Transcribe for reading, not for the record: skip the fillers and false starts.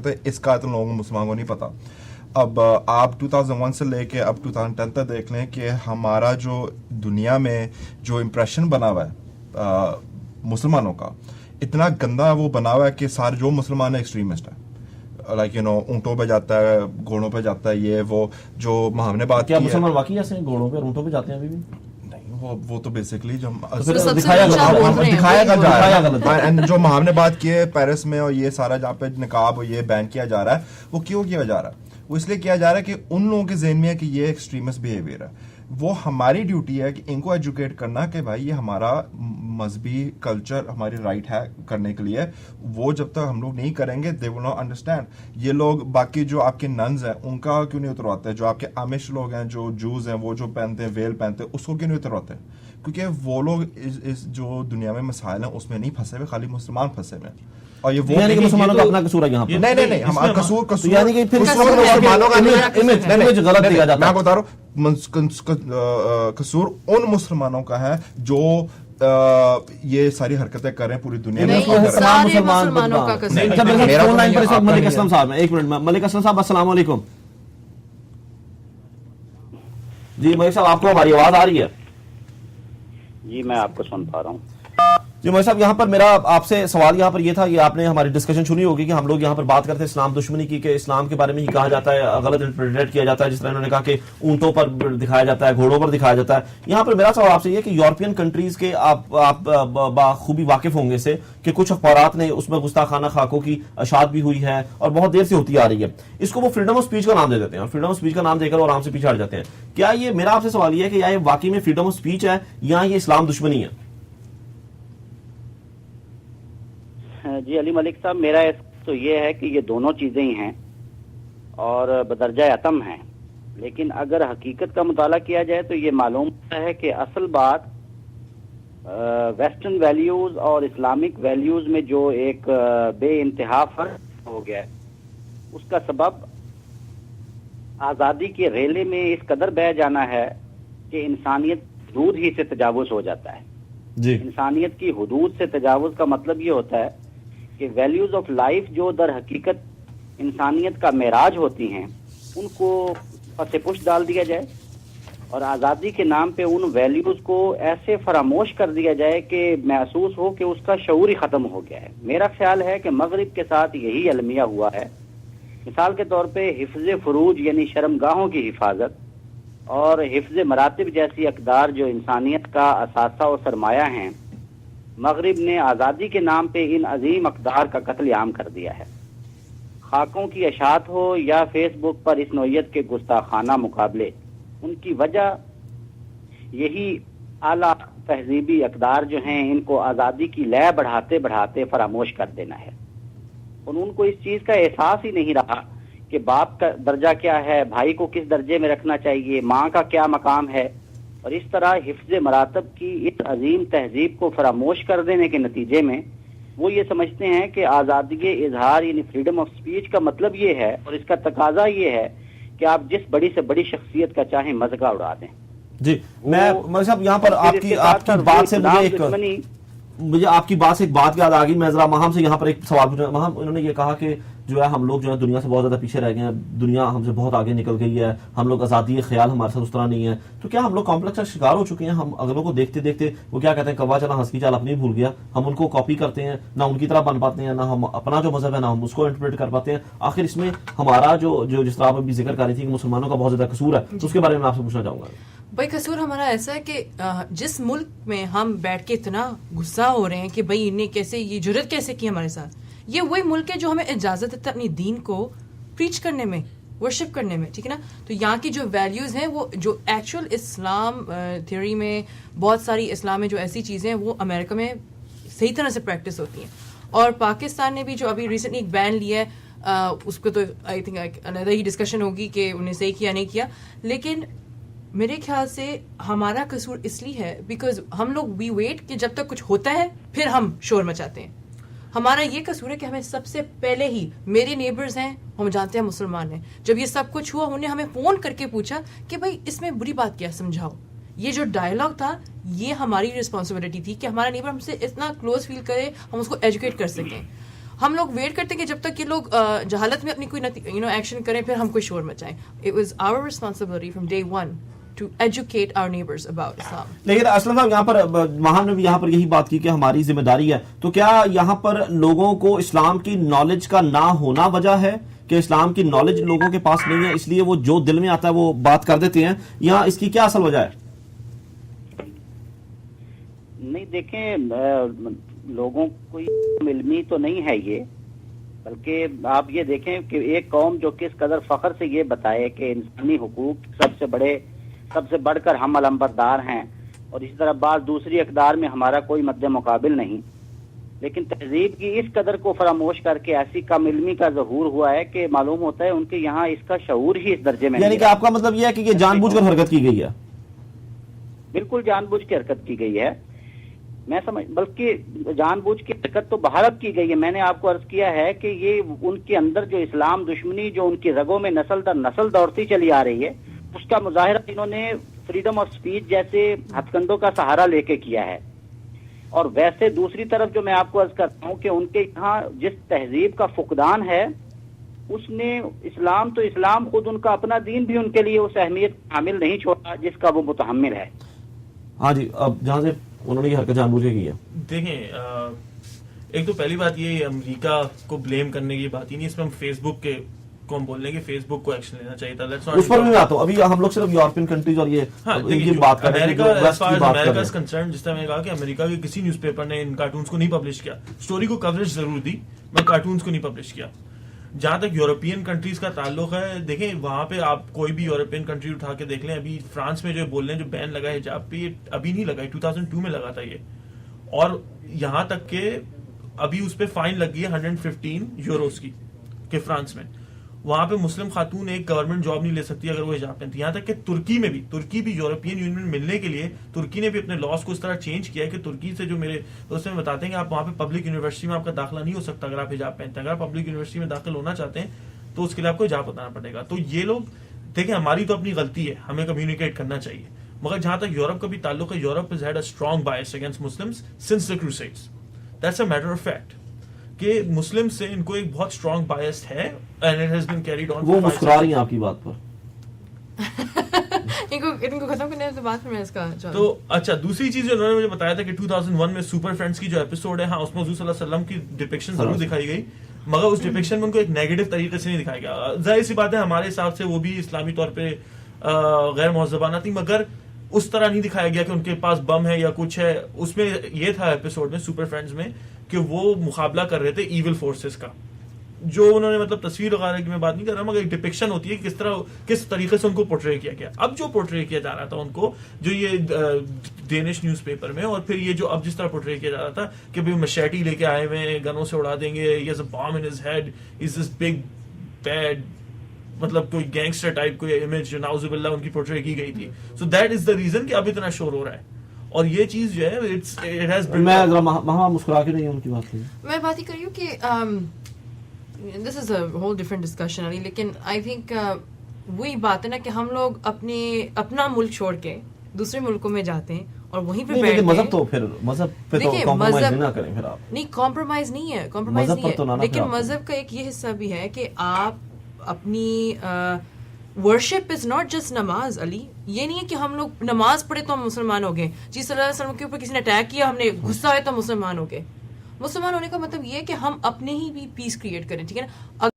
حرکتیں اس کا تو لوگوں مسلمانوں کو نہیں پتا. اب آپ 2001 سے لے کے اب 2010 تک دیکھ لیں کہ ہمارا جو دنیا میں جو امپریشن بنا ہوا ہے مسلمانوں کا, اتنا گندا وہ بنا ہوا ہے کہ سارے جو مسلمان ہیں ایکسٹریمسٹ ہیں. لائک اونٹوں پہ جاتا ہے, گھوڑوں پہ جاتا ہے, یہ وہ جو ہم نے بات کی ہے. کیا مسلمان واقعی ایسے ہیں گھوڑوں پہ اور اونٹوں پہ جاتے ہیں ابھی بھی؟ وہ تو بیسکلی جو دکھایا گا جا رہا ہے, جو ہم نے بات کی ہے پیرس میں, اور یہ سارا جہاں پہ نقاب اور یہ بین کیا جا رہا ہے, وہ کیوں کیا جا رہا ہے؟ وہ اس لیے کیا جا رہا ہے کہ ان لوگوں کے ذہن میں ہے کہ یہ ایکسٹریمسٹ بیہیویئر ہے. وہ ہماری ڈیوٹی ہے کہ ان کو ایجوکیٹ کرنا کہ بھائی یہ ہمارا مذہبی کلچر ہماری رائٹ ہے کرنے کے لیے. وہ جب تک ہم لوگ نہیں کریں گے دے ول ناٹ انڈرسٹینڈ. یہ لوگ باقی جو آپ کے ننز ہیں ان کا کیوں نہیں اترواتے ہیں؟ جو آپ کے آمش لوگ ہیں, جو جوز ہیں, وہ جو پہنتے ہیں ویل پہنتے ہیں, اس کو کیوں نہیں اترواتے؟ کیونکہ وہ لوگ اس جو دنیا میں مسائل ہیں اس میں نہیں پھنسے ہوئے, خالی مسلمان پھنسے ہوئے ہیں. اور یہ وہ یعنی کہ مسلمانوں کا اپنا قصور ہے یہاں پر. نہیں ہمارا قصور یعنی کہ پھر مسلمانوں کا امیج غلط دیا جاتا ہے. میں آپ کو بتا رہا ہوں قصور ان مسلمانوں کا ہے جو یہ ساری حرکتیں کر رہے ہیں پوری دنیا میں. سارے مسلمانوں کا قصور. ملک اسلم صاحب, ایک منٹ, ملک اسلم صاحب السلام علیکم. جی ملک صاحب, آپ کو ہماری آواز آ رہی ہے؟ جی میں آپ کو سن پا رہا ہوں. جی مولوی صاحب, یہاں پر میرا آپ سے سوال یہاں پر یہ تھا, یہ آپ نے ہماری ڈسکشن سنی ہوگی کہ ہم لوگ یہاں پر بات کرتے ہیں اسلام دشمنی کی, کہ اسلام کے بارے میں ہی کہا جاتا ہے, غلط انٹرپریٹ کیا جاتا ہے, جس طرح انہوں نے کہا کہ اونٹوں پر دکھایا جاتا ہے, گھوڑوں پر دکھایا جاتا ہے. یہاں پر میرا سوال آپ سے یہ ہے کہ یورپین کنٹریز کے آپ بخوبی واقف ہوں گے سے کہ کچھ اخبارات نے اس میں گستاخانہ خاکوں کی اشاعت بھی ہوئی ہے اور بہت دیر سے ہوتی آ رہی ہے. اس کو وہ فریڈم آف اسپیچ کا نام دے دیتے ہیں, اور فریڈم آف اسپیچ کا نام دے کر اور آرام سے پیچھے ہٹ جاتے ہیں. کیا یہ, میرا آپ سے سوال یہ ہے کہ یا یہ واقعی میں فریڈم آف اسپیچ ہے یا یہ اسلام دشمنی ہے؟ جی علی ملک صاحب, میرا تو یہ ہے کہ یہ دونوں چیزیں ہی ہیں اور بدرجہ اتم ہیں. لیکن اگر حقیقت کا مطالعہ کیا جائے تو یہ معلوم ہوتا ہے کہ اصل بات ویسٹرن ویلیوز اور اسلامک ویلیوز میں جو ایک بے انتہا فرق ہو گیا ہے, اس کا سبب آزادی کے ریلے میں اس قدر بہہ جانا ہے کہ انسانیت حدود ہی سے تجاوز ہو جاتا ہے. جی, انسانیت کی حدود سے تجاوز کا مطلب یہ ہوتا ہے کہ ویلیوز آف لائف جو در حقیقت انسانیت کا معراج ہوتی ہیں ان کو پس پش ڈال دیا جائے, اور آزادی کے نام پہ ان ویلیوز کو ایسے فراموش کر دیا جائے کہ محسوس ہو کہ اس کا شعور ہی ختم ہو گیا ہے. میرا خیال ہے کہ مغرب کے ساتھ یہی المیہ ہوا ہے. مثال کے طور پہ حفظ فروج یعنی شرمگاہوں کی حفاظت اور حفظ مراتب جیسی اقدار جو انسانیت کا اثاثہ و سرمایہ ہیں, مغرب نے آزادی کے نام پہ ان عظیم اقدار کا قتل عام کر دیا ہے. خاکوں کی اشاعت ہو یا فیس بک پر اس نوعیت کے گستاخانہ مقابلے, ان کی وجہ یہی اعلیٰ تہذیبی اقدار جو ہیں ان کو آزادی کی لے بڑھاتے بڑھاتے فراموش کر دینا ہے. اور ان کو اس چیز کا احساس ہی نہیں رہا کہ باپ کا درجہ کیا ہے, بھائی کو کس درجے میں رکھنا چاہیے, ماں کا کیا مقام ہے. اور اس طرح حفظ مراتب کی اس عظیم تہذیب کو فراموش کر دینے کے نتیجے میں وہ یہ سمجھتے ہیں کہ آزادی اظہار یعنی فریڈم آف اسپیچ کا مطلب یہ ہے اور اس کا تقاضا یہ ہے کہ آپ جس بڑی سے بڑی شخصیت کا چاہیں مذاق اڑا دیں. جی, میں مولوی صاحب یہاں پر آپ کی بات سے مجھے آپ کی بات سے ایک بات یاد آ گئی. میں ذرا ماہم سے یہاں پر ایک سوال پوچھنا. ماہم, انہوں نے یہ کہا کہ جو ہے ہم لوگ جو ہے دنیا سے بہت زیادہ پیچھے رہ گئے ہیں, دنیا ہم سے بہت آگے نکل گئی ہے, ہم لوگ آزادی خیال ہمارے ساتھ اس طرح نہیں ہے. تو کیا ہم لوگ کمپلیکس کا شکار ہو چکے ہیں؟ ہم اگلوں کو دیکھتے دیکھتے وہ کیا کہتے ہیں, کوا چلا ہنس کی چال اپنی بھول گیا, ہم ان کو کاپی کرتے ہیں, نہ ان کی طرح بن پاتے ہیں, نہ ہم اپنا جو مذہب ہے نہ ہم اس کو انٹرپریٹ کر پاتے ہیں. آخر اس میں ہمارا جو جس طرح آپ ابھی ذکر کر رہی تھی کہ مسلمانوں کا بہت زیادہ قصور ہے, تو اس کے بارے میں آپ سے پوچھنا چاہوں گا. بھائی قصور ہمارا ایسا ہے کہ جس ملک میں ہم بیٹھ کے اتنا غصہ ہو رہے ہیں کہ بھائی انہیں کیسے یہ جرت کیسے کی ہمارے ساتھ, یہ وہی ملک ہے جو ہمیں اجازت دیتا ہے اپنی دین کو پریچ کرنے میں, ورشپ کرنے میں, ٹھیک ہے نا. تو یہاں کی جو ویلیوز ہیں وہ جو ایکچوئل اسلام تھیوری میں بہت ساری اسلام میں جو ایسی چیزیں ہیں وہ امریکہ میں صحیح طرح سے پریکٹس ہوتی ہیں. اور پاکستان نے بھی جو ابھی ریسنٹلی ایک بین لیا ہے, اس کو تو آئی تھنک علیحدہ ہی ڈسکشن ہوگی کہ انہیں صحیح کیا نہیں کیا. لیکن میرے خیال سے ہمارا قصور اس لیے ہے بیکاز ہم لوگ وی ویٹ کہ جب تک کچھ ہوتا ہے پھر ہم شور مچاتے ہیں. ہمارا یہ قصور ہے کہ ہمیں سب سے پہلے ہی, میرے نیبرز ہیں ہم جانتے ہیں مسلمان ہیں, جب یہ سب کچھ ہوا انہوں نے ہمیں فون کر کے پوچھا کہ بھائی اس میں بری بات کیا, سمجھاؤ. یہ جو ڈائلاگ تھا یہ ہماری رسپانسبلٹی تھی کہ ہمارا نیبر ہم سے اتنا کلوز فیل کرے, ہم اس کو ایجوکیٹ کر سکیں. ہم لوگ ویٹ کرتے ہیں کہ جب تک یہ لوگ جہالت میں اپنی کوئی ایکشن کریں پھر ہم کوئی شور مچائیں. It was our responsibility from day one to educate our neighbors about Islam. لیکن اسلم صاحب یہاں پر وہاں نے بھی یہاں پر یہی بات کی کہ ہماری ذمہ داری ہے, تو کیا یہاں پر لوگوں کو اسلام کی نالج کا نہ ہونا وجہ ہے کہ اسلام کی نالج لوگوں کے پاس نہیں ہے, اس لیے وہ جو دل میں آتا ہے وہ بات کر دیتے ہیں, یا اس کی کیا اصل وجہ ہے؟ نہیں دیکھیں, لوگوں کو علمی تو نہیں ہے یہ, بلکہ آپ یہ دیکھیں کہ ایک قوم جو کس قدر فخر سے یہ بتائے کہ انسانی حقوق سب سے بڑھ کر ہم علمبردار ہیں, اور اسی طرح بعض دوسری اقدار میں ہمارا کوئی مد مقابل نہیں, لیکن تہذیب کی اس قدر کو فراموش کر کے ایسی کم علمی کا ظہور ہوا ہے کہ معلوم ہوتا ہے ان کے یہاں اس کا شعور ہی اس درجے میں, یعنی کہ آپ کا مطلب یہ ہے کہ یہ جان بوجھ کر حرکت کی گئی ہے؟ بالکل جان بوجھ کے حرکت کی گئی ہے, میں بلکہ جان بوجھ کی حرکت تو بھارت کی گئی ہے. میں نے آپ کو عرض کیا ہے کہ یہ ان کے اندر جو اسلام دشمنی جو ان کی رگوں میں نسل در نسل دوڑتی چلی آ رہی ہے, اس کا مظاہرہ انہوں نے فریڈم آف سپیچ جیسے ہتھ کنڈوں کا سہارا لے کے کیا ہے. اور ویسے دوسری طرف جو میں آپ کو عرض کرتا ہوں کہ ان کے یہاں جس تہذیب کا فقدان ہے, اس نے اسلام خود ان کا اپنا دین بھی ان کے لیے اس اہمیت حامل نہیں چھوڑا جس کا وہ متحمل ہے. ہاں جی, اب جہاں سے انہوں نے یہ حرکت جان بوجھ کے کی ہے. دیکھیں, ایک تو پہلی بات یہ امریکہ کو بلیم کرنے کی بات ہی نہیں, اس میں ہم فیس بک کے کو ہم بول رہے ہیں کہ فیس بک کو ایکشن لینا چاہیے تھا. اس پر بھی میں آتا ہوں, ابھی ہم لوگ صرف یورپین کنٹریز اور یہ بات کر رہے ہیں. کنسرن جس طرح میں نے کہا کہ امریکہ کے کسی نیوز پیپر نے ان کارٹونز کو نہیں پبلش کیا, اسٹوری کو کوریج ضرور دی, میں کارٹونز کو نہیں پبلش کیا. جہاں تک یورپین کنٹریز کا تعلق ہے, دیکھیں وہاں پہ آپ کوئی بھی یورپین کنٹری اٹھا کے دیکھ لیں, ابھی فرانس میں جو بول رہے ہیں جو بین لگا ہے حجاب پہ, یہ ابھی نہیں لگا, 2002 میں لگا تھا یہ, اور یہاں تک کہ ابھی اس پہ فائن لگ گئی ہے 115 یوروز کی کہ فرانس میں وہاں پہ مسلم خاتون ایک گورنمنٹ جاب نہیں لے سکتی اگر وہ حجاب پہنتی. یہاں تک کہ ترکی بھی یورپین یونین ملنے کے لیے ترکی نے بھی اپنے لاس کو اس طرح چینج کیا ہے کہ ترکی سے جو میرے دوست میں بتاتے ہیں کہ آپ وہاں پہ پبلک یونیورسٹی میں آپ کا داخلہ نہیں ہو سکتا اگر آپ حجاب پہنتے ہیں. اگر آپ پبلک یونیورسٹی میں داخل ہونا چاہتے ہیں تو اس کے لیے آپ کو حجاب بتانا پڑے گا. تو یہ لوگ دیکھیں, ہماری تو اپنی غلطی ہے, ہمیں کمیونیکیٹ کرنا چاہیے, مگر جہاں تک یورپ کا بھی تعلق ہے, Europe has had a strong bias against Muslims since the Crusades. That's a matter of fact. کہ مسلم سے ان کو ایک بہت اسٹرانگ بائس ہے, and it has been carried on. وہ مسکرا رہی ہیں آپ کی بات پر. ان کو ختم کرنے سے بات میں اس کا تو اچھا, دوسری چیز جو انہوں نے مجھے بتایا تھا کہ 2001 میں سپر فرینڈز کی جو ایپیسوڈ ہے, ہاں اس میں حضور صلی اللہ علیہ وسلم کی ڈپکشن ضرور دکھائی گئی, مگر اس ڈپکشن میں ان کو ایک نیگیٹو طریقے سے نہیں دکھایا گیا. ظاہر سی بات ہے ہمارے حساب سے وہ بھی اسلامی طور پہ غیر مہذبانہ تھی, مگر اس طرح نہیں دکھایا گیا کہ ان کے پاس بم ہے یا کچھ ہے. اس میں یہ تھا ایپیسوڈ میں سپر فرینڈز میں کہ وہ مقابلہ کر رہے تھے ایول فورسز کا, جو انہوں نے مطلب تصویر وغیرہ کی میں بات نہیں کر رہا, مگر ایک ڈپکشن ہوتی ہے کہ کس طریقے سے ان کو پورٹری کیا گیا. اب جو پورٹری کیا جا رہا تھا ان کو, جو یہ ڈینش نیوز پیپر میں, اور پھر یہ جو اب جس طرح پورٹری کیا جا رہا تھا کہ بھائی مشیٹی لے کے آئے ہوئے گنوں سے اڑا دیں گے, he has a bomb in his head, is this big bad, مطلب کوئی گینگسٹر ٹائپ کوئی امیج جو نعوذ باللہ ان کی پورٹری کی گئی تھی. So that is the reason کہ اب اتنا شور ہو رہا ہے. اور یہ چیز جو ہے میں مسکرا کے نہیں ان کی بات کی, میں بات ہی کر رہی ہوں کہ دس از اے ہول ڈفرنٹ ڈسکشن علی, لیکن آئی تھنک وہی بات ہے نا کہ ہم لوگ اپنا ملک چھوڑ کے دوسرے ملکوں میں جاتے ہیں اور وہیں پہ بیٹھ کے مذہب تو پھر مذہب پہ تو کمپرومائز نہ کریں. پھر آپ نہیں, کمپرومائز نہیں ہے, کمپرومائز نہیں ہے, لیکن مذہب کا ایک یہ حصہ بھی ہے کہ آپ اپنی ورشپ از ناٹ جسٹ نماز. علی, یہ نہیں ہے کہ ہم لوگ نماز پڑھے تو ہم مسلمان ہو گئے, جی صلی اللہ علیہ وسلم کے اوپر کسی نے اٹیک کیا, ہم نے غصہ آیا تو مسلمان ہو گئے. مسلمان ہونے کا مطلب یہ ہے کہ ہم اپنے ہی بھی پیس کریٹ کریں, ٹھیک ہے نا.